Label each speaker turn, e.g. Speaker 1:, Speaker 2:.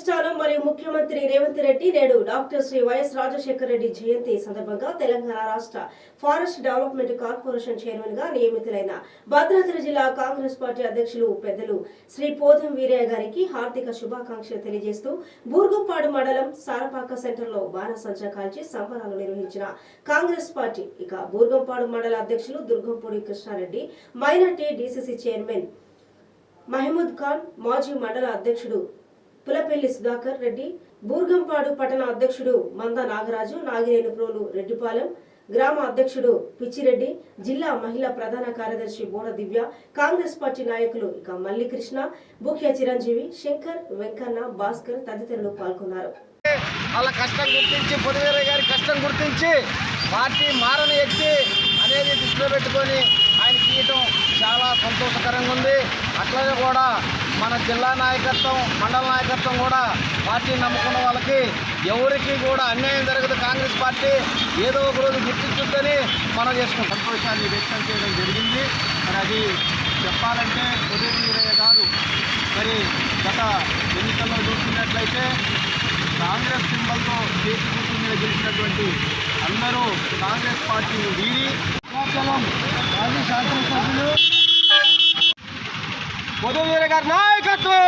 Speaker 1: అధిష్టానం మరియు ముఖ్యమంత్రి రేవంత్ రెడ్డి నేడు డాక్టర్ శ్రీ వైఎస్ రాజశేఖర రెడ్డి జయంతి సందర్భంగా తెలంగాణ రాష్ట్ర ఫారెస్ట్ డెవలప్మెంట్ కార్పొరేషన్ చైర్మన్ గా నియమితులైన భద్రాద్రి జిల్లా కాంగ్రెస్ పార్టీ అధ్యక్షులు పెద్దలు శ్రీ పోధం వీరయ్య గారికి హార్దిక శుభాకాంక్షలు తెలియజేస్తూ బూర్గుపాడు మండలం సారపాక సెంటర్లో బాణసంచా కాల్చి సంబరాలు నిర్వహించిన కాంగ్రెస్ పార్టీ ఇక బూర్గంపాడు మండల అధ్యక్షులు Durgampudi Krishna Reddy minority DCC chairman Mahmood Khan మాజీ మండల అధ్యక్షుడు పులపెల్లి సుధాకర్ రెడ్డి బూర్గంపాడు పట్టణ అధ్యక్షుడు మంద నాగరాజు నాగిరేనుప్రోలు రెడ్డిపాలెం గ్రామ అధ్యక్షుడు పిచ్చిరెడ్డి జిల్లా మహిళా ప్రధాన కార్యదర్శి బోడ దివ్య కాంగ్రెస్ పార్టీ నాయకులు ఇక మల్లికృష్ణ ముఖ్య చిరంజీవి శంకర్ వెంకన్న భాస్కర్ తదితరులు పాల్గొన్నారు.
Speaker 2: వాళ్ళ కష్టం గుర్తించి పొదివేరే గారి కష్టం గుర్తించి పార్టీ మారని వ్యక్తి అనేది దృష్టిలో పెట్టుకొని ఆయన చేయటం చాలా సంతోషకరంగా ఉంది. అట్లాగే కూడా మన జిల్లా నాయకత్వం మండల నాయకత్వం కూడా పార్టీ నమ్ముకున్న వాళ్ళకి ఎవరికి కూడా అన్యాయం జరగదు. కాంగ్రెస్ పార్టీ ఏదో ఒక రోజు గుర్తించుద్దని మనం చేసుకుంటాం. సంతోషాన్ని వ్యక్తం చేయడం జరిగింది. మరి అది చెప్పాలంటే పొదివేరే వీరయ్య గారు మరి గత ఎన్నికల్లో చూస్తున్నట్లయితే కాంగ్రెస్ సింబల్తో చేతి గుర్తు మీద గెలిచినటువంటి అందరూ కాంగ్రెస్ పార్టీని వీడి మాజీ శాసనసభ్యులు పొదివేరే గారి నాయకత్వం